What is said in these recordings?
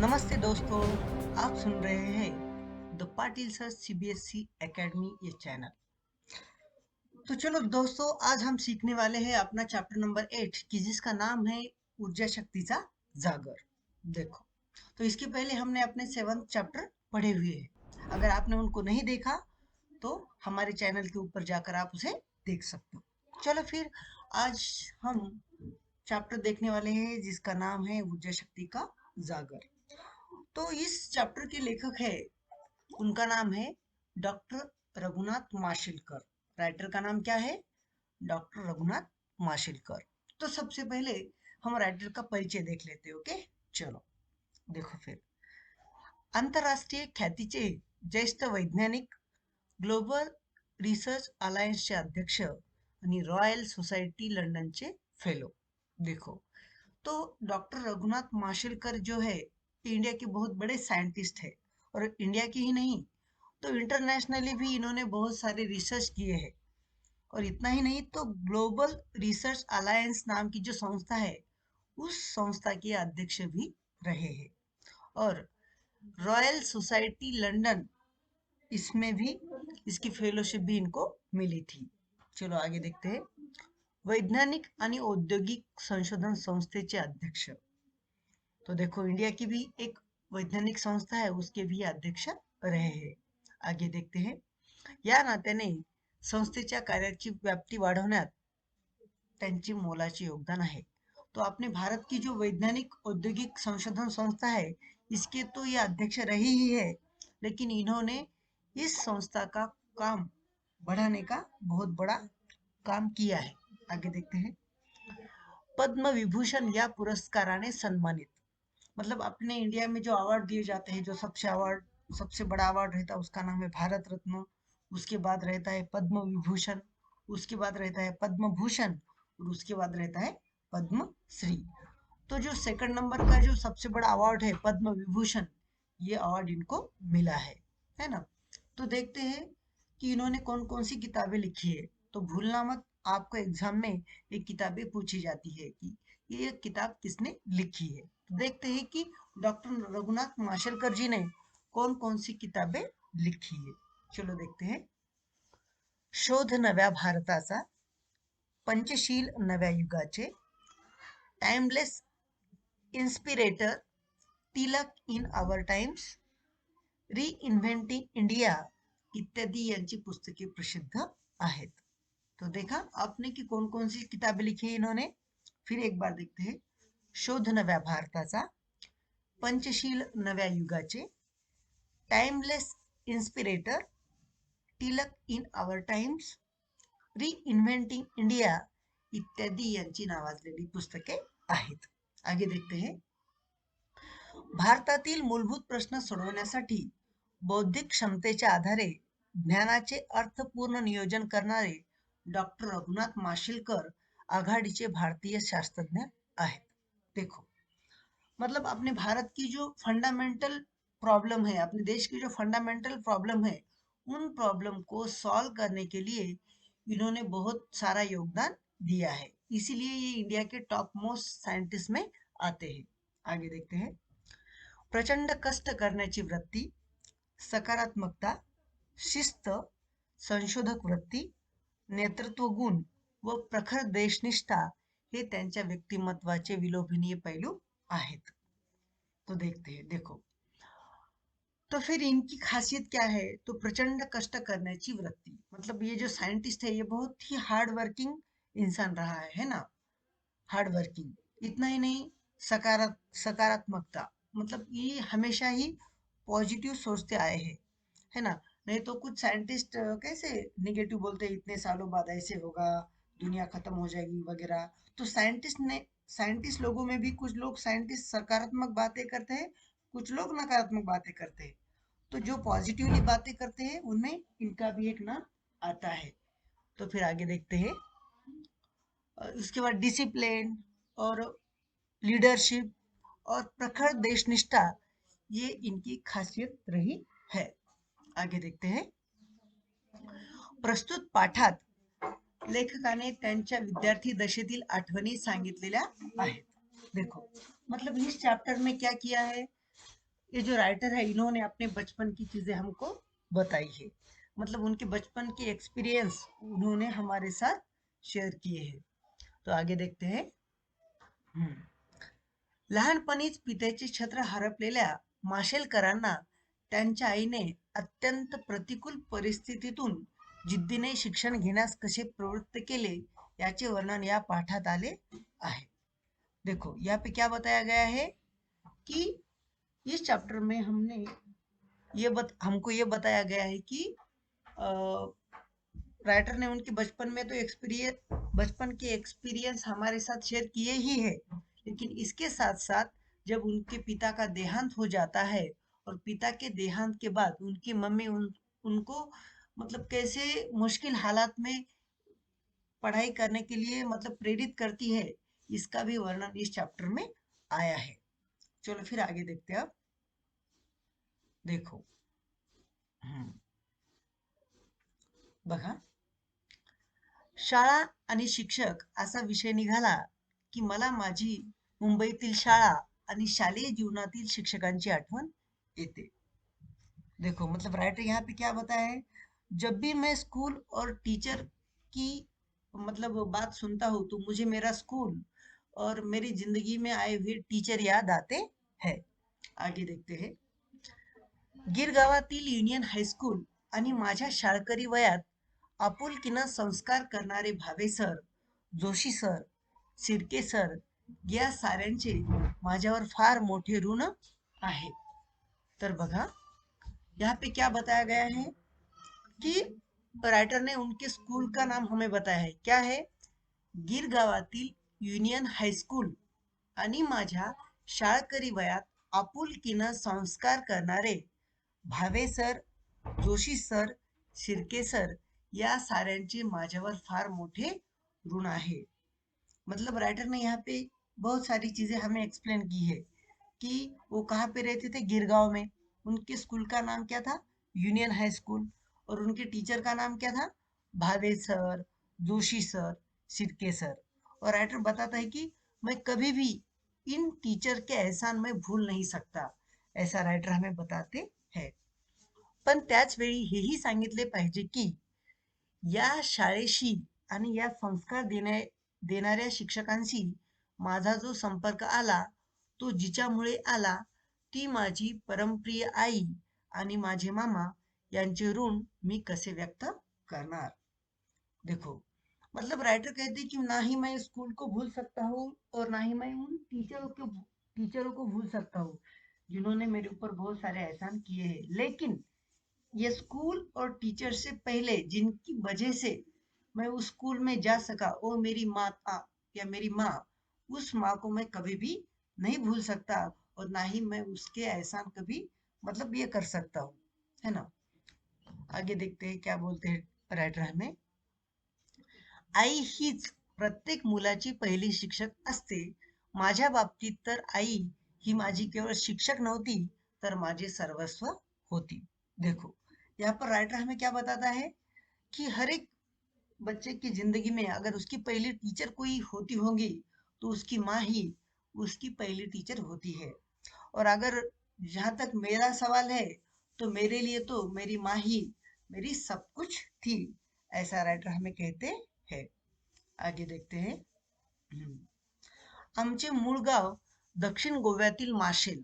नमस्ते दोस्तों, आप सुन रहे हैं the Patil sir CBSE academy ये चैनल। तो चलो दोस्तों, आज हम सीखने वाले हैं अपना चैप्टर नंबर 8 की जिसका नाम है ऊर्जा शक्तीचा जागर। देखो, तो इसके पहले हमने अपने 7th चैप्टर पढ़े हुए हैं। अगर आपने उनको नहीं देखा तो हमारे चैनल के ऊपर जाकर आप उसे देख सकते हो। चलो फिर आज हम चैप्टर देखने वाले हैं जिसका नाम है ऊर्जा शक्ति का जागर। तो इस चैप्टर के लेखक है, उनका नाम है डॉक्टर रघुनाथ माशेलकर। राइटर का नाम क्या है? डॉक्टर रघुनाथ माशेलकर। तो सबसे पहले हम राइटर का परिचय देख लेते हैं। ओके, चलो देखो फिर। आंतरराष्ट्रीय ख्यातीचे ज्येष्ठ वैज्ञानिक, ग्लोबल रिसर्च अलायन्सचे अध्यक्ष आणि रॉयल सोसायटी लंडनचे फेलो। देखो, तो डॉक्टर रघुनाथ माशेलकर जो है इंडिया के बहुत बड़े साइंटिस्ट है, और इंडिया की ही नहीं तो इंटरनेशनली भी इन्होंने बहुत सारे रिसर्च किए हैं। और इतना ही नहीं तो ग्लोबल रिसर्च अलायंस नाम की जो संस्था है उस संस्था के अध्यक्ष भी रहे हैं। और रॉयल सोसाइटी लंदन, इसमें भी इसकी फेलोशिप भी इनको मिली थी। चलो आगे देखते हैं। वैज्ञानिक आणि औद्योगिक संशोधन संस्थेचे अध्यक्ष। तो देखो, इंडिया की भी एक वैज्ञानिक संस्था है, उसके भी अध्यक्ष रहे हैं। आगे देखते हैं। या नात्याने संस्थेच्या कार्याची व्याप्ती वाढवण्यात त्यांचे मोलाचे योगदान आहे। तो अपने भारत की जो वैज्ञानिक औद्योगिक संशोधन संस्था है, इसके तो ये अध्यक्ष रहे ही है, लेकिन इन्होंने इस संस्था का काम बढ़ाने का बहुत बड़ा काम किया है। आगे देखते हैं। पद्म विभूषण या पुरस्काराने सन्मानित। मतलब अपने इंडिया में जो अवार्ड दिए जाते हैं, जो सबसे बड़ा अवार्ड रहता है उसका नाम है भारत रत्न। उसके बाद रहता है पद्म विभूषण, उसके बाद रहता है पद्म भूषण, और उसके बाद रहता है पद्म श्री। तो जो सेकंड नंबर का जो सबसे बड़ा अवार्ड है पद्म विभूषण, ये अवार्ड इनको मिला है ना। तो देखते हैं कि इन्होंने कौन कौन सी किताबें लिखी है। तो भूलना मत, आपको एग्जाम में ये किताबें पूछी जाती है कि ये किताब किसने लिखी है। तो देखते हैं कि डॉक्टर रघुनाथ माशेलकर जी ने कौन कौन सी किताबें लिखी है। चलो देखते हैं। शोध नव्या भारताचा, पंचशील नव्या युगाचे, timeless inspirator, Tilak in our times, reinventing India इत्यादि यांची पुस्तके प्रसिद्ध आहेत। तो देखा आपने कि कौन कौन सी किताबें लिखी है इन्होंने। फिर एक बार देखते हैं। शोध नव्या भारताचा, पंचशील नव्या युगाचे, timeless inspirator, Tilak in our times, reinventing India इत्यादी यांची नावाजलेली पुस्तके आहेत। आगे देखते हैं। भारतातील मूलभूत प्रश्न सोडवण्यासाठी बौद्धिक क्षमतेच्या आधारे ज्ञानाचे अर्थपूर्ण नियोजन करणारे डॉक्टर रघुनाथ माशेलकर आघाडीचे भारतीय शास्त्रज्ञ आहेत। देखो, मतलब अपने भारत की जो फंडामेंटल प्रॉब्लम है, अपने देश की जो फंडामेंटल प्रॉब्लम है, उन प्रॉब्लम को सॉल्व करने के लिए इन्होंने बहुत सारा योगदान दिया है। इसीलिए ये इंडिया के टॉप मोस्ट साइंटिस्ट में आते हैं। आगे देखते हैं। प्रचंड कष्ट करण्याची वृत्ती, सकारात्मकता, शिस्त, संशोधक वृत्ती, नेतृत्व गुण व प्रखर देशनिष्ठा हे त्यांच्या व्यक्तिमत्वाचे विलोभनीय पैलू आहेत। तो देखते हैं। देखो, तो फिर इनकी खासियत क्या है? तो प्रचंड कष्ट करण्याची वृत्ति, मतलब ये जो साइंटिस्ट है ये बहुत ही हार्ड वर्किंग इंसान रहा है ना। हार्ड वर्किंग, इतना ही नहीं, सकारात्मकता, मतलब ये हमेशा ही पॉजिटिव सोचते आए हैं, है ना। नहीं तो कुछ साइंटिस्ट कैसे निगेटिव बोलते हैं, इतने सालों बाद ऐसे होगा, दुनिया खत्म हो जाएगी वगैरह। तो साइंटिस्ट लोगों में भी कुछ लोग साइंटिस्ट सकारात्मक बातें करते हैं, कुछ लोग नकारात्मक बातें करते हैं। तो जो पॉजिटिवली बातें करते हैं उनमें इनका भी एक नाम आता है। तो फिर आगे देखते हैं। उसके बाद डिसिप्लिन और लीडरशिप और प्रखर देशनिष्ठा, ये इनकी खासियत रही है। आगे देखते हैं। प्रस्तुत पाठात लेखकाने त्यांच्या विद्यार्थी दशेतील आठवणी सांगितलेल्या आहेत। देखो, मतलब इस चैप्टर में क्या किया है, ये जो राइटर है इन्होंने अपने बचपन की चीजें हमको बताई है, मतलब उनके बचपन की एक्सपीरियंस उन्होंने हमारे साथ शेयर किए हैं। तो आगे देखते हैं। हम्म लहानपणीच पित्याचे छत्र हरपलेल्या माशेलकरांना त्यांच्या आईने अत्यंत प्रतिकूल परिस्थितीतून जिद्दीने शिक्षण घेण्यास कसे प्रवृत्त केले याचे वर्णन या पाठात आले आहे। देखो यहाँ पे क्या बताया गया है कि इस चैप्टर में हमको ये बताया गया है कि राइटर ने उनके बचपन में तो बचपन के एक्सपीरियंस हमारे साथ शेयर किए ही है, लेकिन इसके साथ साथ जब उनके पिता का देहांत हो जाता है और पिता के देहांत के बाद उनकी मम्मी उनको मतलब कैसे मुश्किल हालात में पढ़ाई करने के लिए मतलब प्रेरित करती है, इसका भी वर्णन इस चैप्टर में आया है। चलो फिर आगे देखते हैं अब। देखो हम्म बघा, शाळा आणि शिक्षक असा विषय निघाला की मला माझी मुंबईतील शाळा आणि शालेय जीवनातील शिक्षकांची आठवण येते। देखो मतलब राइटर यहाँ पे क्या बताया है, जब भी मैं स्कूल और टीचर की मतलब बात सुनता हूँ तो मुझे मेरा स्कूल और मेरी जिंदगी में आए हुए टीचर याद आते हैं। आगे देखते हैं। गिरगावातील युनियन हायस्कूल आणि माझ्या शाळकरी वयात आपुलकीनं संस्कार करणारे भावे सर, जोशी सर, सिरके सर या साऱ्यांचे माझ्यावर फार मोठे ऋण आहे। तर बघा यहाँ पे क्या बताया गया है कि राइटर ने उनके स्कूल का नाम हमें बताया है, क्या है, गिरगावातील युनियन हायस्कूल आणि माझ्या शाळकरी वयात आपुलकीनं संस्कार करणारे भावे sir, Joshi sir, Shirke sir या साऱ्यांचे माझ्यावर फार मोठे ऋण आहे। मतलब राइटर ने यहाँ पे बहुत सारी चीजें हमें एक्सप्लेन की है कि वो कहाँ पे रहते थे, गिरगांव में। उनके स्कूल का नाम क्या था, यूनियन हाई स्कूल। और उनके टीचर का नाम क्या था, भावे सर, जोशी सर, सिरके सर। और राइटर बताता है कि मैं कभी भी इन टीचर के एहसान में भूल नहीं सकता, ऐसा राइटर हमें बताते हैं। पण त्याच वेळी हेही सांगितले पाहिजे की या शाळेशी आणि या संस्कार देणाऱ्या शिक्षकांशी माझा जो संपर्क आला तो जिच्यामुळे आला ती माझी परमप्रिय आई आणि माझे मामा यांचे ऋण मी कसे व्यक्त करणार। देखो मतलब राइटर कहते हैं कि ना ही मैं स्कूल को भूल सकता हूँ और ना ही मैं उन टीचरों को भूल सकता हूँ जिन्होंने मेरे ऊपर बहुत सारे एहसान किए हैं, लेकिन ये स्कूल और टीचर से पहले जिनकी वजह से मैं उस स्कूल में जा सका वो मेरी माता या मेरी माँ, उस माँ को मैं कभी भी नहीं भूल सकता और ना ही मैं उसके एहसान कभी मतलब ये कर सकता हूँ, है ना। आगे देखते हैं क्या बोलते हैं राइटर हमें। आई हीच प्रत्येक मुलाची पहिली शिक्षक असते। माझ्या बाबतीत तर आई ही माझी केवळ शिक्षक नव्हती तर माझे सर्वस्व होती। देखो यहाँ पर राइटर हमें क्या बताता है कि हर एक बच्चे की जिंदगी में अगर उसकी पहली टीचर कोई होती होगी तो उसकी माँ ही उसकी पहली टीचर होती है। और अगर जहाँ तक मेरा सवाल है तो मेरे लिए तो मेरी माँ ही मेरी सब कुछ थी, ऐसा राइटर हमें कहते हैं। आगे देखते हैं। हम्म. आमचे मूळ गाव दक्षिण गोव्यातील माशेल।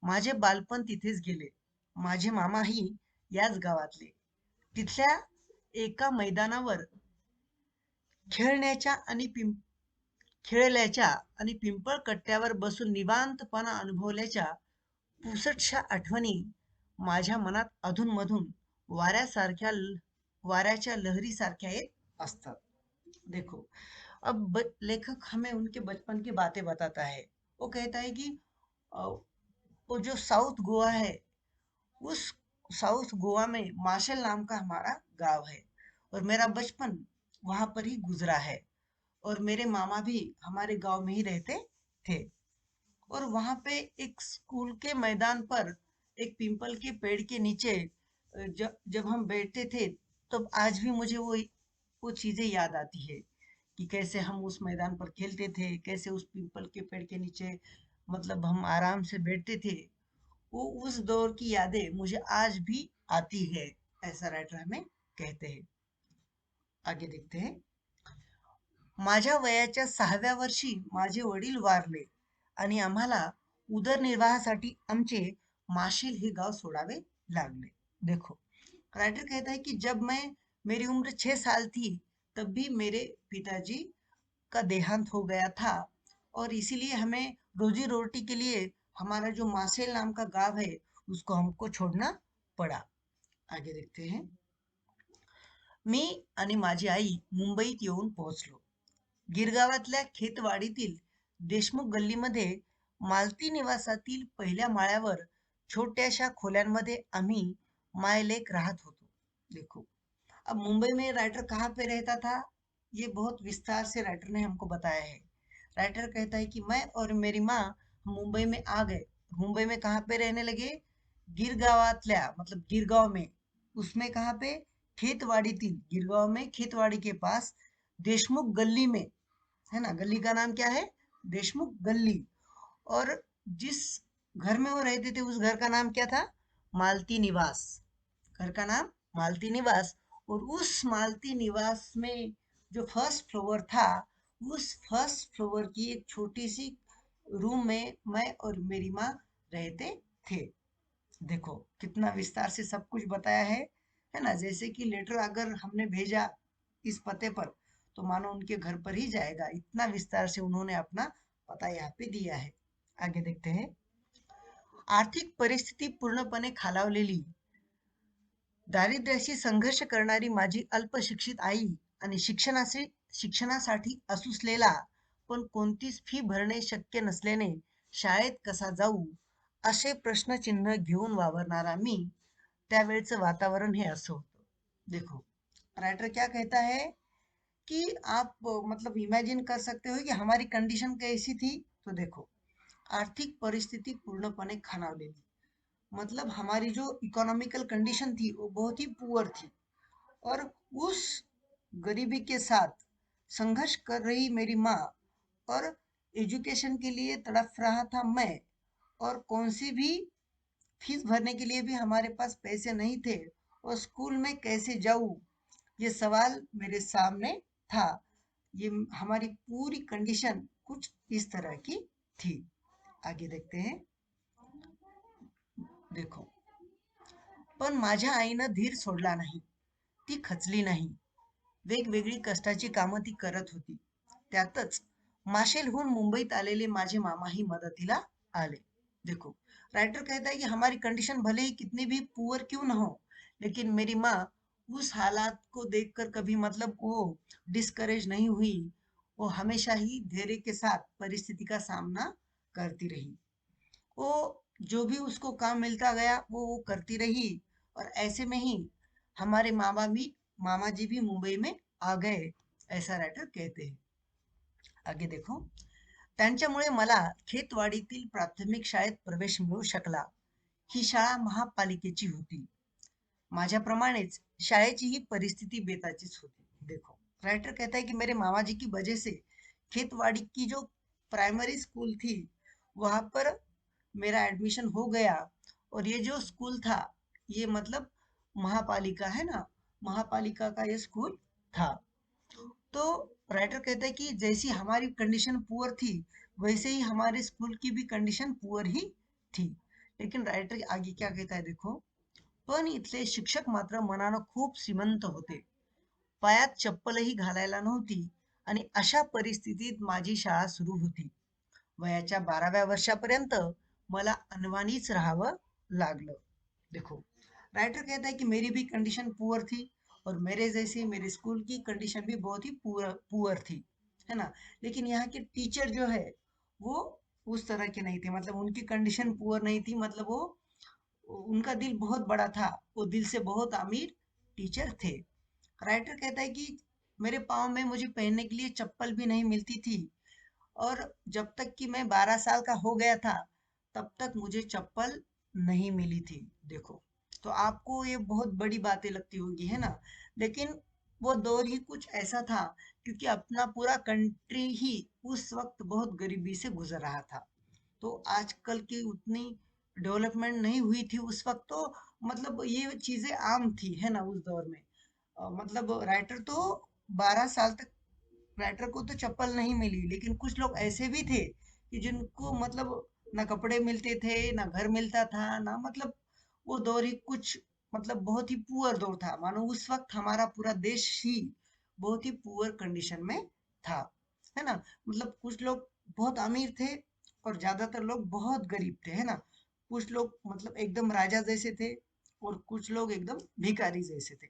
माझे बालपण तिथेच गेले। माझे मामाही याच गावातले। तिथल्या एका मैदानावर खेळण्याच्या आणि खेळल्याच्या आणि पिंपळ कट्ट्यावर बसून निवांतपणा अनुभवल्याच्या पुसटशा आठवणी माझ्या मनात अधूनमधून वाऱ्यासारख्या वाऱ्याच्या लहरीसारख्या येत असतात। देखो अब लेखक हमें उनके बचपन की बातें बताता है। वो कहता है कि वो जो साउथ गोवा है उस साउथ गोवा में मार्शल नाम का हमारा गांव है और मेरा बचपन वहां पर ही गुजरा है और मेरे मामा भी हमारे गांव में ही रहते थे। और वहां पे एक स्कूल के मैदान पर एक पीपल के पेड़ के नीचे जब जब हम बैठते थे तब आज भी मुझे वो चीजें याद आती है कि कैसे हम उस मैदान पर खेलते थे, कैसे उस पीपल के पेड़ के नीचे मतलब हम आराम से बैठते थे। वो उस दौर की यादें मुझे आज भी आती है, ऐसा राइटर हमें कहते हैं। आगे देखते हैं। माझ्या वयाच्या 6व्या वर्षी माझे वडील वारले आणि आम्हाला उदरनिर्वाहासाठी आमचे माशिल हे गाव सोडावे लागले। देखो, राइटर कहता है कि जब मैं मेरी उम्र 6 साल थी, तब भी मेरे पिताजी का देहांत हो गया था और इसीलिए हमें रोजी रोटी के लिए हमारा जो मासेल नाम का गांव है उसको हमको छोड़ना पड़ा। आगे देखते हैं। मी आणि माझी आई मुंबईत येऊन पोहोचलो। गिरगावातल्या खेतवाडीतील देशमुख गल्लीमध्ये मालती निवासातील पहिल्या माळ्यावर छोट्याशा खोल्यांमध्ये आम्ही मायलेक राहत होतो। देखो, अब मुंबई में राइटर कहाँ पे रहता था, ये बहुत विस्तार से राइटर ने हमको बताया है। राइटर कहता है कि मैं और मेरी माँ मुंबई में आ गए। मुंबई में कहाँ पे रहने लगे? गिरगावातल्या मतलब गिरगांव में। उसमें कहाँ पे? खेतवाड़ीतील, गिरगांव में खेतवाड़ी के पास देशमुख गली में, है ना। गली का नाम क्या है? देशमुख गली। और जिस घर में वो रहते थे उस घर का नाम क्या था? मालती निवास। घर का नाम मालती निवास। और उस मालती निवास में जो फर्स्ट फ्लोर था, उस फर्स्ट फ्लोर की एक छोटी सी रूम में मैं और मेरी माँ रहते थे। देखो, कितना विस्तार से सब कुछ बताया है ना। जैसे कि लेटर अगर हमने भेजा इस पते पर, तो मानो उनके घर पर ही जाएगा, इतना विस्तार से उन्होंने अपना पता यहाँ पे दिया है। आगे देखते हैं। आर्थिक परिस्थिती पूर्णपणे खालावलेली, दारिद्र्याशी संघर्ष करणारी माझी अल्पशिक्षित आई आणि शिक्षणासाठी असुसलेला पण कोणतीच फी भरणे शक्य नसल्याने शाळेत कसा जाऊ असे प्रश्नचिन्ह घेऊन वावरणारा मी, त्यावेळचं वातावरण हे असं होतं। देखो, राइटर क्या कहता है कि आप मतलब इमेजिन कर सकते हो कि हमारी कंडीशन कैसी थी। तो देखो, आर्थिक परिस्थिती पूर्णपणे खालावलेली, मतलब हमारी जो इकोनॉमिकल कंडीशन थी वो बहुत ही पुअर थी। और उस गरीबी के साथ संघर्ष कर रही मेरी माँ, और एजुकेशन के लिए तड़प रहा था मैं, और कौन सी भी फीस भरने के लिए भी हमारे पास पैसे नहीं थे, और स्कूल में कैसे जाऊँ ये सवाल मेरे सामने था। ये हमारी पूरी कंडीशन कुछ इस तरह की थी। आगे देखते हैं। देखो, पण माझ्या आईनं धीर सोडला नाही, ती खचली नाही। वेगवेगळी कष्टाची कामं ती करत होती। त्यातच माशेलहून मुंबईत आलेले माझे मामाही मदतीला आले। देखो, राइटर कहता है कि हमारी कंडीशन भले ही कितनी भी पुअर क्यों ना हो, लेकिन मेरी माँ उस हालात को देखकर कभी मतलब वो डिस्करेज नहीं हुई। वो हमेशा ही धैर्य के साथ परिस्थिति का सामना करती रही। वो जो भी उसको काम मिलता गया वो करती रही। और ऐसे में ही हमारे मामा जी भी मुंबई में आ गए, ऐसा राइटर कहते हैं। आगे देखो। त्यांच्यामुळे मला खेतवाडीतील प्राथमिक शाळेत प्रवेश मिळू शकला। ही शाळा महापालिकेची होती। माझ्याप्रमाणेच शाळेची ही परिस्थिती बेताचीच होती। देखो, राइटर कहता है कि मेरे मामा जी की वजह से खेतवाड़ी की जो प्राइमरी स्कूल थी वहां पर मेरा एडमिशन हो गया। और ये जो स्कूल था, ये मतलब महापालिका है ना, महापालिका का ये स्कूल था। तो राइटर कहता है कि जैसी हमारी कंडीशन पुअर थी, वैसे ही हमारे स्कूल की भी कंडीशन पुअर ही थी। लेकिन राइटर आगे क्या कहता है, देखो। पण इथले शिक्षक मात्र मनानं खूप श्रीमंत होते। पायात चप्पलही घालायला नव्हती आणि अशा परिस्थितीत माझी शाळा सुरू होती। वयाच्या 12व्या वर्षापर्यंत मला अनवाणीच राहावं लागलं। देखो, राइटर कहता है कि मेरी भी कंडीशन पुअर थी, और मेरे जैसी मेरे स्कूल की कंडीशन भी बहुत ही पुअर पुअर थी, है ना। लेकिन यहाँ के टीचर जो है वो उस तरह के नहीं थे, मतलब उनकी कंडीशन पुअर नहीं थी, मतलब वो उनका दिल बहुत बड़ा था, वो दिल से बहुत अमीर टीचर थे। राइटर कहता है कि मेरे पाँव में मुझे पहनने के लिए चप्पल भी नहीं मिलती थी, और जब तक कि मैं 12 साल का हो गया था तब तक मुझे चप्पल नहीं मिली थी। देखो, तो आपको ये बहुत बड़ी बातें लगती होगी, है ना। लेकिन वो दौर ही कुछ ऐसा था, क्योंकि अपना पूरा कंट्री ही उस वक्त बहुत गरीबी से गुजर रहा था। तो आजकल की उतनी डेवलपमेंट नहीं हुई थी उस वक्त, तो मतलब ये चीजें आम थी, है ना, उस दौर में। मतलब राइटर तो 12 साल तक राइटर को तो चप्पल नहीं मिली, लेकिन कुछ लोग ऐसे भी थे कि जिनको मतलब ना कपड़े मिलते थे, ना घर मिलता था, ना मतलब वो दौर ही कुछ मतलब बहुत ही पुअर दौर था। मानो उस वक्त हमारा पूरा देश ही बहुत ही पुअर कंडीशन में था, है ना। मतलब कुछ लोग बहुत अमीर थे और ज्यादातर लोग बहुत गरीब थे, है ना। कुछ लोग मतलब एकदम राजा जैसे थे और कुछ लोग एकदम भिखारी जैसे थे।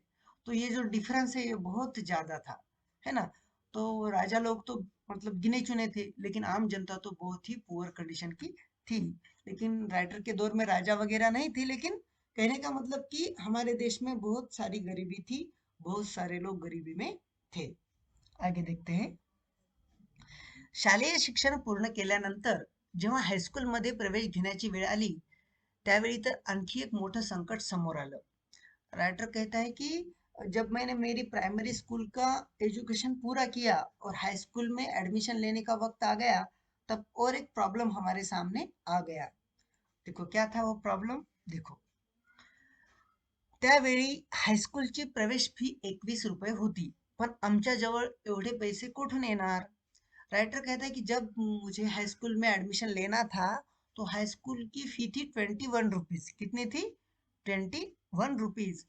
तो ये जो डिफरेंस है ये बहुत ज्यादा था, है ना। तो राजा लोग तो मतलब गिने चुने थे, लेकिन आम जनता तो बहुत ही पुअर कंडीशन की थी। लेकिन राइटर के दौर में राजा वगैरह नहीं थे, लेकिन कहने का मतलब कि हमारे देश में बहुत सारी गरीबी थी, बहुत सारे लोग गरीबी में थे। आगे देखते हैं। शालेय शिक्षण पूर्ण केल्यानंतर जेव्हा हायस्कूलमध्ये प्रवेश घेण्याची वेळ आली, त्यावेळी तर आणखी एक मोठं संकट समोर आलं। राइटर कहता है कि जब मैंने मेरी प्राइमरी स्कूल का एजुकेशन पूरा किया और हाई स्कूल में एडमिशन लेने का वक्त आ गया, तब और एक प्रॉब्लम हमारे सामने आ गया। देखो क्या था वो प्रॉब्लम। देखो, त्यावेळी हायस्कूलची प्रवेश फी 21 रुपये होती, पण आमच्या जवळ एवढे पैसे कुठून येणार। राइटर कहता है कि जब मुझे हाई स्कूल में एडमिशन लेना था, तो हाई स्कूल की फी थी 21 रुपीज। कितनी थी? 21 रुपीज।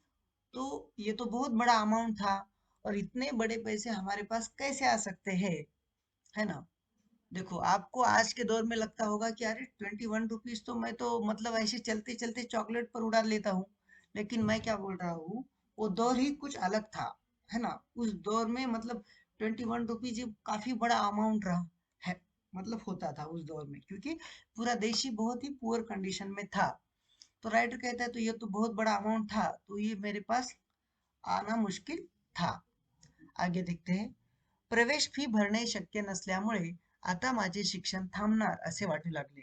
तो ये तो बहुत बड़ा अमाउंट था, और इतने बड़े पैसे हमारे पास कैसे आ सकते हैं, है ना। देखो, आपको आज के दौर में लगता होगा कि अरे 21 रुपीज तो मैं तो मतलब ऐसे चलते चलते चॉकलेट पर उड़ा लेता हूँ। लेकिन मैं क्या बोल रहा हूँ, वो दौर ही कुछ अलग था, है ना। उस दौर में मतलब 21 रुपीज काफी बड़ा अमाउंट रहा है, मतलब होता था उस दौर में, क्योंकि पूरा देश ही बहुत ही पुअर कंडीशन में था। तो राइटर कहता है तो ये तो बहुत बड़ा अमाउंट था, तो ये मेरे पास आना मुश्किल था। आगे देखते हैं। प्रवेश फी भरणे शक्य नसल्यामुळे आता माझे शिक्षण थांबणार असे वाटू लागले,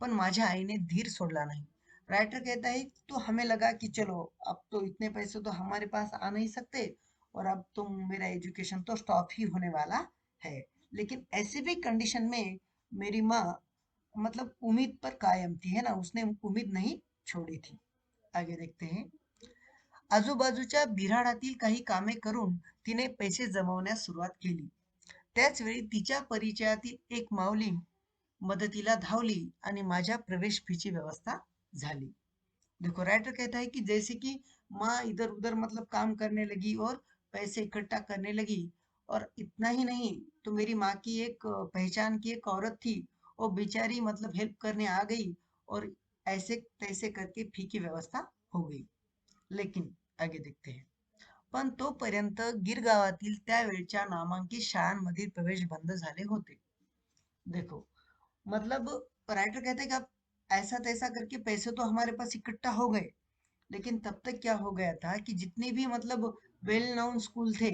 पण माझ्या आईने धीर छोड़ला नहीं। राइटर कहता है तो हमें लगा कि चलो, अब तो इतने पैसे तो हमारे पास आ नहीं सकते, और अब तो मेरा एजुकेशन तो स्टॉप ही होने वाला है। लेकिन ऐसे भी कंडीशन में मेरी माँ मतलब उम्मीद पर कायम थी, है ना, उसने उम्मीद नहीं छोड़ी थी। आगे देखते हैं। आजूबाजूच्या बिऱ्हाडातील काही कामे करून तिने पैसे जमवण्यास सुरुवात केली। त्याच वेळी तिच्या परिचयातील एक माऊली मदतीला धावली आणि माझ्या प्रवेश फीची व्यवस्था झाली। देखो, राइटर कहता है कि जैसे कि माँ इधर उधर मतलब काम करने लगी और पैसे इकट्ठा करने लगी, और इतना ही नहीं, तो मेरी माँ की एक पहचान की एक औरत थी, वो बेचारी मतलब हेल्प करने आ गई, और ऐसे तैसे करके फी की व्यवस्था हो गई। लेकिन आगे देखते हैं। पण तोपर्यंत गिरगावातील त्यावेळच्या नामांकित शाळांमधील प्रवेश बंद झाले होते। देखो, मतलब राइटर कहते हैं कि अब ऐसा तैसा करके पैसे तो हमारे पास इकट्ठा हो गए, लेकिन तब तक क्या हो गया था कि जितने भी मतलब वेल नोन स्कूल थे,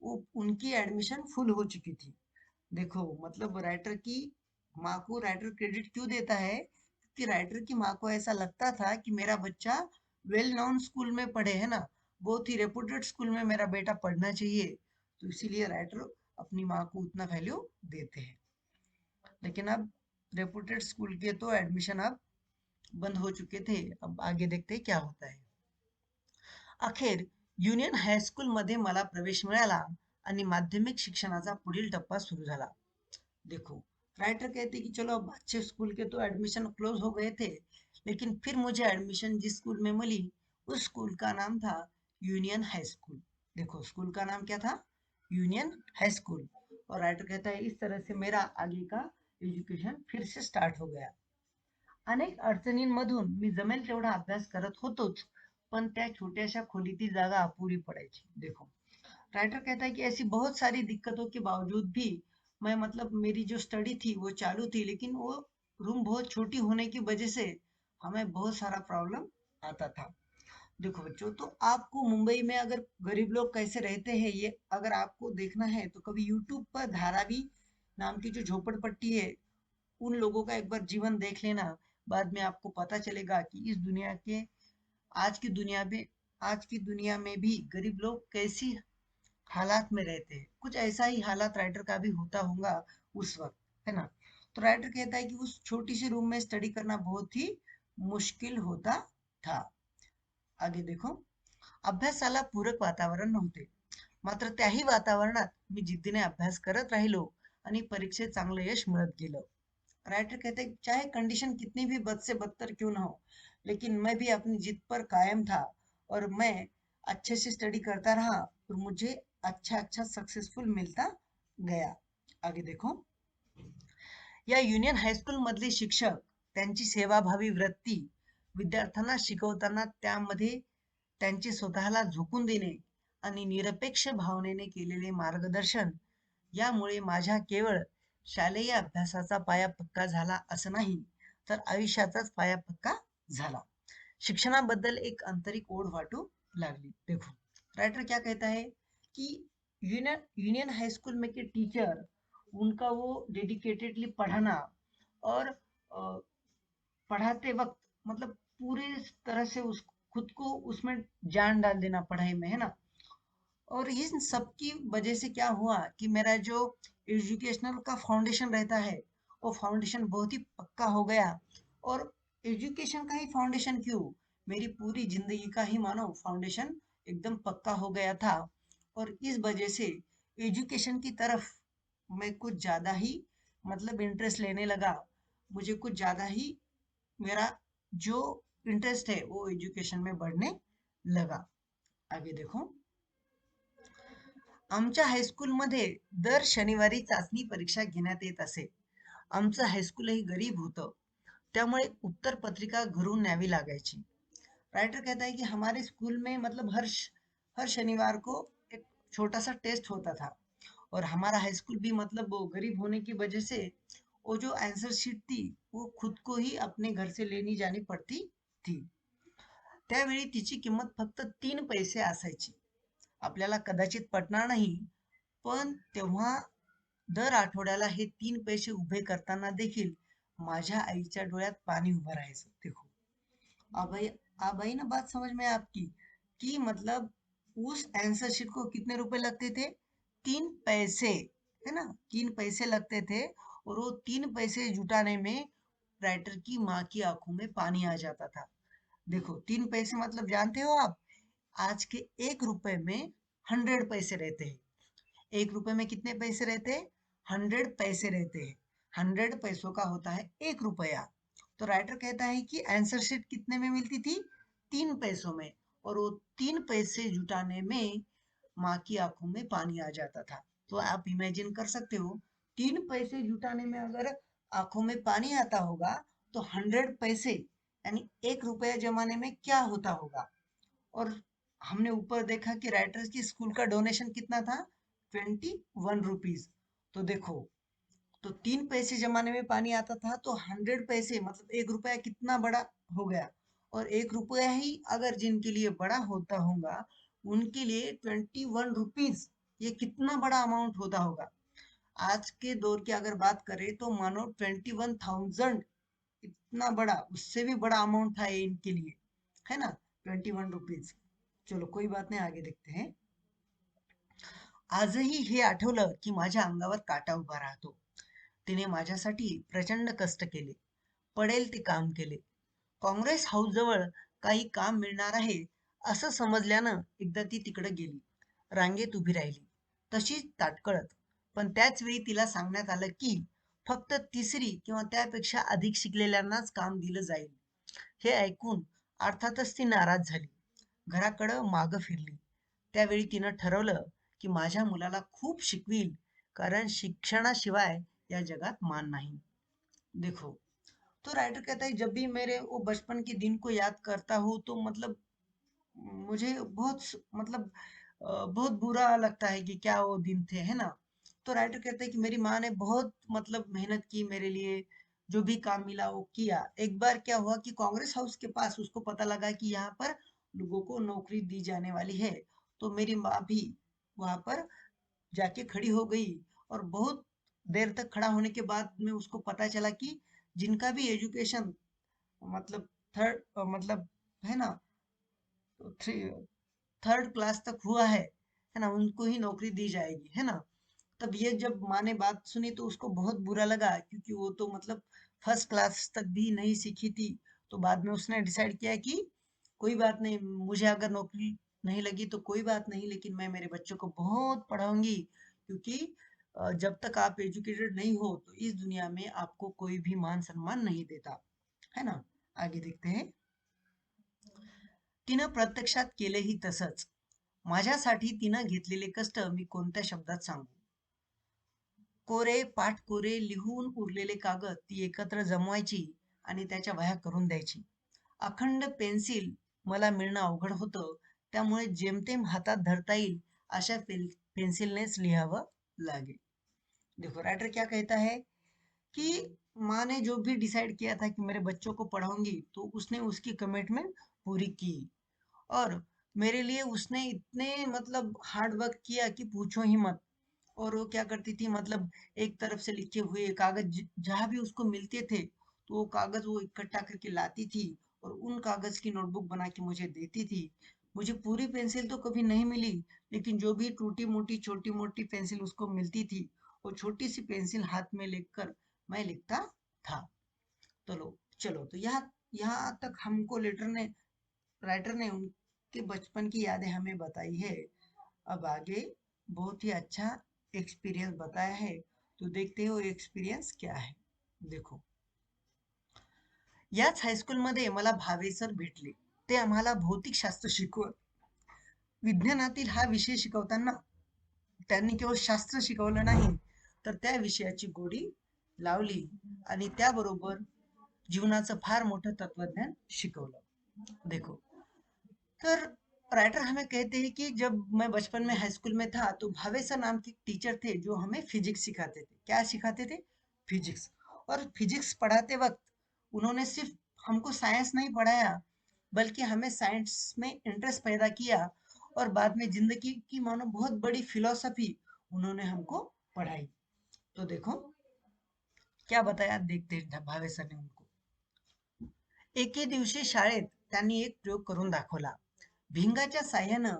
वो उनकी एडमिशन फुल हो चुकी थी। देखो, मतलब राइटर की माँ को राइटर क्रेडिट क्यों देता है, कि राइटर की माँ को ऐसा लगता था कि मेरा बच्चा वेल नोन स्कूल में पढ़े, है ना, बहुत ही रेपुटेड स्कूल में मेरा बेटा पढ़ना चाहिए। तो इसीलिए राइटर अपनी माँ को उतना वैल्यू देते हैं। लेकिन अब रेपुटेड स्कूल के तो एडमिशन अब बंद हो चुके थे। अब आगे देखते हैं क्या होता है। अखेर युनियन हायस्कूल मध्ये मला प्रवेश मिळाला आणि माध्यमिक शिक्षणाचा पुढील टप्पा सुरू झाला। देखो, राइटर कहते कि चलो अब अच्छे स्कूल के तो एडमिशन क्लोज हो गए थे, लेकिन फिर मुझे एडमिशन जिस स्कूल में मिली, उस स्कूल का नाम था यूनियन हाई स्कूल। देखो, स्कूल का नाम क्या था? Union high school. और राइटर कहता है इस तरह से मेरा आगे का एजुकेशन फिर से स्टार्ट हो गया। अनेक अडचणींमधून मी जमेल तेवढा अभ्यास करत होतोच, पण त्या छोट्याशा खोलीतील जागा अपुरी पडायची। देखो, राइटर कहता है कि ऐसी बहुत सारी दिक्कतों के बावजूद भी मैं मतलब मेरी जो स्टडी थी वो चालू थी, लेकिन वो रूम बहुत छोटी होने की वजह से हमें बहुत सारा प्रॉब्लम आता था। देखो बच्चों, तो आपको मुंबई में अगर गरीब लोग कैसे रहते हैं, ये अगर आपको देखना है तो कभी यूट्यूब पर धारावी नाम की जो झोपड़पट्टी है, उन लोगों का एक बार जीवन देख लेना। बाद में आपको पता चलेगा कि इस दुनिया के आज की दुनिया में आज की दुनिया में भी गरीब लोग कैसी हालात में रहते हैं। कुछ ऐसा ही हालात राइटर का भी होता होगा उस वक्त, है ना। तो राइटर कहता है कि उस छोटी सी रूम में स्टडी करना बहुत ही मुश्किल होता था. आगे देखो. अभ्यासाला पूरक वातावरण नव्हते. मात्र त्याही वातावरणात मी जिद्दीने अभ्यास करत राहिलो आणि परीक्षेत चांगलं यश मिळत गेलं. राइटर कहते हैं चाहे कंडीशन कितनी भी बद से बदतर क्यों ना हो, लेकिन मैं भी अपनी जिद पर कायम था और मैं अच्छे से स्टडी करता रहा और मुझे अच्छा अच्छा सक्सेसफुल मिलता गया. आगे देखो. या युनियन हायस्कूल मधले शिक्षक त्यांची सेवाभावी वृत्ती विद्यार्थ्यांना शिकवताना त्यामध्ये त्यांचे स्वतःला झोकून देणे आणि निरपेक्ष भावनेने केलेले मार्गदर्शन यामुळे माझ्या केवळ शालेय अभ्यासाचा पाया पक्का झाला असं नाही, तर आयुष्याचाच पाया पक्का झाला. शिक्षणाबद्दल एक आंतरिक ओढ वाटू लागली. देखो, राइटर क्या कहता है कि यूनियन यूनियन हाई स्कूल में के टीचर, उनका वो डेडिकेटेडली पढ़ाना और पढ़ाते वक्त मतलब पूरे तरह से उस खुद को उसमें जान डाल देना पढ़ाई में, है ना. और इन सब की वजह से क्या हुआ कि मेरा जो एजुकेशनल का फाउंडेशन रहता है वो फाउंडेशन बहुत ही पक्का हो गया. और एजुकेशन का ही फाउंडेशन क्यों, मेरी पूरी जिंदगी का ही मानो फाउंडेशन एकदम पक्का हो गया था. और इस वजह से एजुकेशन की तरफ मैं कुछ ज़्यादा ही मतलब इंटरेस्ट लेने लगा. मुझे कुछ ज़्यादा ही मेरा जो इंटरेस्ट है वो एजुकेशन में बढ़ने लगा. आगे देखो. आमच्या हायस्कूलमध्ये दर शनिवारी चाचणी परीक्षा घेण्यात येत असे. आमचं हायस्कूलही गरीब होतं, त्यामुळे उत्तर पत्रिका घरून न्यावी लागायची. राइटर कहता है कि हमारे स्कूल में मतलब हर शनिवार को एक छोटा सा टेस्ट होता था. और हमारा हाई स्कूल भी मतलब वो गरीब होने की वजह से वो जो आंसर शीट थी वो खुद को ही अपने घर से लेनी जानी पड़ती थी. त्यावेळी तिची किंमत फक्त 3 पैसे असायची. आपल्याला कदाचित पटणार नाही, पण तेव्हा दर आठवड्याला हे 3 पैसे उभे करताना देखील माझ्या आईच्या डोळ्यात पाणी उभं राहायचं. देखो, अब आई ना बात समझ में आपकी कि मतलब उस आंसर शीट को कितने रुपए लगते थे, 3 पैसे, है ना. 3 पैसे लगते थे और वो 3 पैसे जुटाने में राइटर की माँ की आंखों में पानी आ जाता था. देखो, 3 पैसे मतलब जानते हो आप, आज के 1 रुपए में 100 पैसे रहते हैं. 1 रुपए में कितने पैसे रहते हैं, 100 पैसे रहते हैं. 100 पैसों का होता है 1 रुपया. तो राइटर कहता है कि आंसर शीट कितने में मिलती थी, 3 पैसों में. और वो 3 पैसे जुटाने में माँ की आंखों में पानी आ जाता था. तो आप इमेजिन कर सकते हो, 3 पैसे जुटाने में अगर आंखों में पानी आता होगा तो 100 पैसे यानी 1 रुपया जमाने में क्या होता होगा. और हमने ऊपर देखा कि राइटर्स की स्कूल का डोनेशन कितना था, 21 रुपीज. तो देखो, तो 3 पैसे जमाने में पानी आता था तो 100 पैसे मतलब 1 रुपया कितना बड़ा हो गया. और 1 रुपया ही अगर जिनके लिए बड़ा होता होगा, उनके लिए 21 रुपीज ये कितना बड़ा अमाउंट होता होगा. आज के दौर की अगर बात करें तो मानो 21,000, इतना बड़ा, उससे भी बड़ा अमाउंट था ये इनके लिए, है ना. 21 रुपीज. चलो कोई बात नहीं, आगे देखते हैं. आजही हे आठवलं की माझ्या अंगावर काटा उभा राहतो. तिने माझ्यासाठी प्रचंड कष्ट केले, पडेल ते काम केले. काँग्रेस हाऊस जवळ काही काम मिळणार आहे असं समजल्यानं एकदा ती तिकडे गेली, रांगेत उभी राहिली, तशीच ताटकळत. पण त्याच वेळी तिला सांगण्यात आलं की फक्त तिसरी किंवा त्यापेक्षा अधिक शिकलेल्यांनाच काम दिलं जाईल. हे ऐकून अर्थातच ती नाराज झाली, घराकडं मागं फिरली. त्यावेळी तिनं ठरवलं की माझ्या मुलाला खूप शिकवील, कारण शिक्षणाशिवाय या जगात मान नहीं. देखो, तो राइटर कहता है जब भी मेरे वो बचपन के दिन को याद करता हूँ तो मतलब मुझे मतलब बहुत बुरा लगता है कि क्या वो दिन थे, है ना. तो राइटर कहता है कि मेरी माँ ने बहुत मतलब मेहनत की मेरे लिए, जो भी काम मिला वो किया. एक बार क्या हुआ कि कांग्रेस हाउस के पास उसको पता लगा कि यहाँ पर लोगों को नौकरी दी जाने वाली है. तो मेरी माँ भी वहां पर जाके खड़ी हो गई. और बहुत देर तक खड़ा होने के बाद में उसको पता चला कि जिनका भी एजुकेशन मतलब थर्ड मतलब है ना, थ्री थर्ड क्लास तक हुआ है ना, उनको ही नौकरी दी जाएगी, है ना. तब ये जब माँ ने बात सुनी तो उसको बहुत बुरा लगा, क्योंकि वो तो मतलब फर्स्ट क्लास तक भी नहीं सीखी थी. तो बाद में उसने डिसाइड किया कि कोई बात नहीं, मुझे अगर नौकरी नहीं लगी तो कोई बात नहीं, लेकिन मैं मेरे बच्चों को बहुत पढ़ाऊंगी, क्योंकि जब तक आप एजुकेटेड नहीं हो तो इस दुनिया में आपको कोई भी मान सम्मान नहीं देता, है ना। आगे देखते हैं। तिनं प्रत्यक्षात केलेही तसंच. माझ्यासाठी तिनं घेतलेले कष्ट मी कोणत्या शब्दात सांगू. कोरे पाठ कोरे लिहून उरलेले कागद ती एकत्र जमवायची आणि त्याच्या वह्या करून द्यायची. अखंड पेन्सिल मला मिळणं अवघड होतं, त्यामुळे जेमतेम हातात धरता येईल अशा पेन्सिलनेच लिहावं लागे. देखो राइटर क्या कहता है कि माँ ने जो भी डिसाइड किया था कि मेरे बच्चों को पढ़ाऊंगी, तो उसने उसकी कमिटमेंट पूरी की। और मेरे लिए उसने इतने मतलब हार्ड वर्क किया कि पूछो ही मत। और वो क्या करती थी, मतलब एक तरफ से लिखे हुए कागज जहाँ भी उसको मिलते थे, तो वो कागज वो इकट्ठा करके लाती थी और उन कागज की नोटबुक बना के मुझे देती थी। मुझे पूरी पेंसिल तो कभी नहीं मिली, लेकिन जो भी टूटी मोटी छोटी मोटी पेंसिल उसको मिलती थी, वो छोटी सी पेंसिल हाथ में लेकर मैं लिखता था। चलो चलो, तो यहाँ यहाँ तक हमको राइटर ने उनके बचपन की यादें हमें बताई है। अब आगे बहुत ही अच्छा एक्सपीरियंस बताया है, तो देखते हो एक्सपीरियंस क्या है। देखो, याच हायस्कूलमध्ये मला भावे सर भेटले. ते आम्हाला भौतिकशास्त्र शिकवत. विज्ञानातील हा विषय शिकवताना त्यांनी केवळ शास्त्र शिकवलं नाही, तर त्या विषयाची गोडी लावली आणि त्याबरोबर जीवनाचं फार मोठं तत्वज्ञान शिकवलं. देखो, तर राइटर हमें कहते हैं कि जब मैं बचपन में हाई स्कूल में था, तो भावे सर नाम के टीचर थे जो हमें फिजिक्स सिखाते थे। क्या सिखाते थे? फिजिक्स। और फिजिक्स पढ़ाते वक्त उन्होंने सिर्फ हमको साइंस नहीं पढ़ाया, बल्कि हमें साइंस में इंटरेस्ट पैदा किया, और बाद में जिंदगी की मानो बहुत बड़ी फिलॉसफी उन्होंने हमको पढ़ाई। तो देखो क्या बताया, देखते हैं भावे सर ने उनको। एके दिवशी शाळेत त्यांनी एक प्रयोग करून दाखवला. भिंगाच्या साह्यानं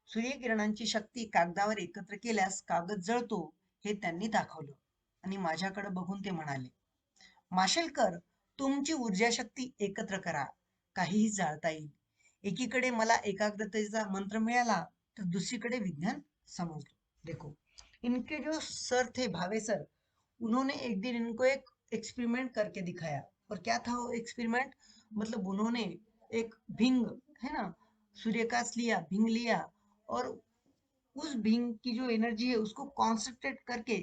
सूर्यकिरणांची शक्ती कागदावर एकत्र केल्यास कागद जळतो, हे त्यांनी दाखवलं. आणि माझ्याकडे बघून ते म्हणाले, माशेलकर, तुमची ऊर्जा शक्ती एकत्र करा, काहीही जाळता येईल. एकीकडे मला एकाग्रतेचा मंत्र मिळाला, तर दुसरीकडे विज्ञान समजलं. देखो, इनके जो सर थे भावे सर, उन्होंने एक दिन इनको एक एक्सपेरिमेंट करके दिखाया। और क्या था वो एक्सपेरिमेंट, मतलब उन्होंने एक भिंग, है ना, सूर्यकांश लिया, भिंग लिया, और उस भिंग की जो एनर्जी है उसको कॉन्सेंट्रेट करके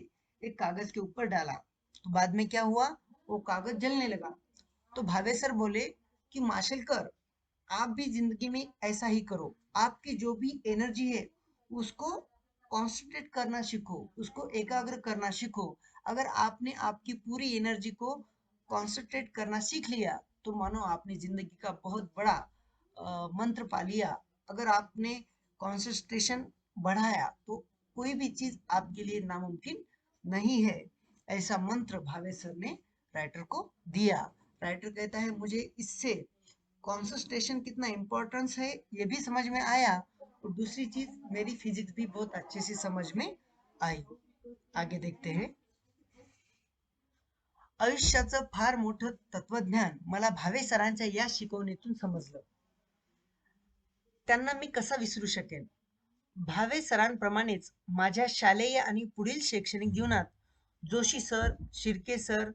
एक कागज के ऊपर डाला। तो बाद में क्या हुआ, वो कागज जलने लगा। तो भावे सर बोले कि माशेलकर, आप भी जिंदगी में ऐसा ही करो। आपकी जो भी एनर्जी है उसको कॉन्सेंट्रेट करना सीखो, उसको एकाग्र करना सीखो। अगर आपने आपकी पूरी एनर्जी को कॉन्सेंट्रेट करना सीख लिया, तो मानो आपने जिंदगी का बहुत बड़ा मंत्र पा लिया। अगर आपने कॉन्सेंट्रेशन बढ़ाया तो कोई भी चीज आपके लिए नामुमकिन नहीं है। ऐसा मंत्र भावे सर ने राइटर को दिया। राइटर कहता है, मुझे इससे कॉन्सेंट्रेशन कितना इम्पोर्टेंस है ये भी समझ में आया, और दूसरी चीज मेरी फिजिक्स भी बहुत अच्छे से समझ में आई। आगे देखते हैं। आयुष्याचं फार मोठं तत्वज्ञान मला भावे सरांच्या या शिकवणीतून समजलं. त्यांना मी कसा विसरू शकेन. भावे सरांप्रमाणेच माझ्या शालेय आणि पुढील शैक्षणिक जीवनात जोशी सर, शिर्के सर,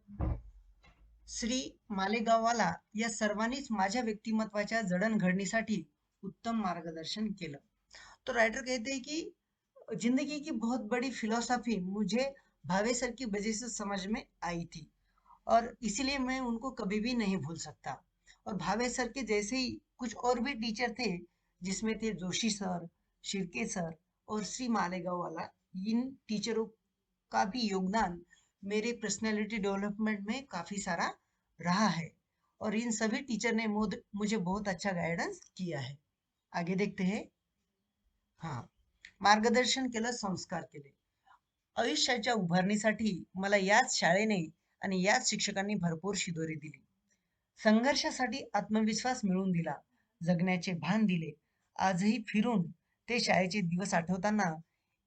श्री मालेगाववाला या सर्वांनीच माझ्या व्यक्तिमत्वाच्या जडणघडणीसाठी उत्तम मार्गदर्शन केलं. तो राइटर कहते हैं कि जिंदगी की बहुत बड़ी फिलॉसफी मुझे भावे सर की वजह से समझ में आई थी, और इसीलिए मैं उनको कभी भी नहीं भूल सकता। और भावे सर के जैसे ही कुछ और भी टीचर थे, जिसमें थे जोशी सर, शिर्के सर और श्री मालेगांव वाला। इन टीचरों का भी योगदान मेरे पर्सनैलिटी डेवलपमेंट में काफ़ी सारा रहा है, और इन सभी टीचर ने मुझे बहुत अच्छा गाइडेंस किया है। आगे देखते हैं। हाँ, मार्गदर्शन केलं, संस्कार केले. आयुष्याच्या उभारणीसाठी मला याच शाळेने आणि याच शिक्षकांनी भरपूर शिदोरी दिली. संघर्षासाठी आत्मविश्वास मिळवून दिला, जगण्याचे भान दिले. आजही फिरून ते शाळेचे दिवस आठवताना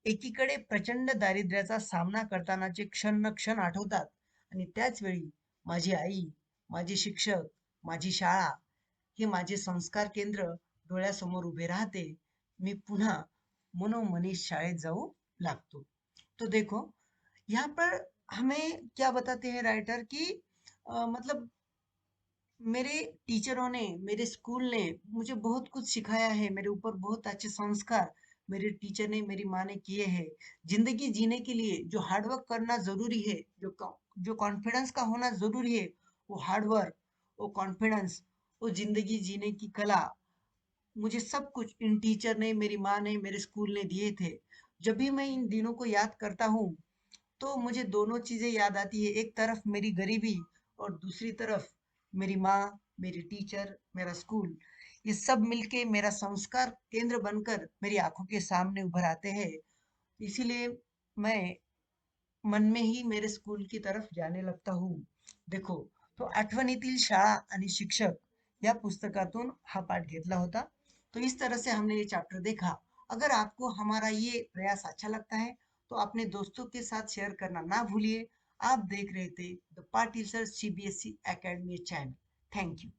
एकीकडे प्रचंड दारिद्र्याचा सामना करतानाचे क्षण न क्षण आठवतात, आणि त्याच वेळी माझी आई, माझे शिक्षक, माझी शाळा हे माझे संस्कार केंद्र डोळ्यासमोर उभे राहते. मी पुन्हा मनोमनी शाळेत जाऊ लागतो. तो देखो यहाँ पर हमें क्या बताते हैं राइटर कि मतलब मेरे टीचरों ने, मेरे स्कूल ने मुझे बहुत कुछ सिखाया है, मेरे ऊपर बहुत अच्छे संस्कार मेरे टीचर ने, मेरी माँ ने किए हैं। ज़िंदगी जीने के लिए जो हार्ड वर्क करना ज़रूरी है, जो कॉन्फिडेंस का होना ज़रूरी है, वो हार्ड वर्क, वो कॉन्फिडेंस, वो ज़िंदगी जीने की कला, मुझे सब कुछ इन टीचर ने, मेरी माँ ने, मेरे स्कूल ने दिए थे। जब भी मैं इन दिनों को याद करता हूँ, तो मुझे दोनों चीज़ें याद आती है। एक तरफ मेरी गरीबी और दूसरी तरफ मेरी माँ, मेरी टीचर, मेरा स्कूल। ये सब मिलके मेरा संस्कार केंद्र बनकर मेरी आँखों के सामने उभर आते हैं। इसीलिए मैं मन में ही मेरे स्कूल की तरफ जाणे लागता हूँ. देखो, तो आठवणीतील शाळा आणि शिक्षक या पुस्तकातून हा पाठ घेतला होता. तो इस तरह से हमने ये चैप्टर देखा. अगर आपको हमारा ये प्रयास अच्छा लगता है, तो अपने दोस्तों के साथ शेयर करना ना भूलिए. आप देख रहे थे the Patil sir CBSE academy channel. Thank you.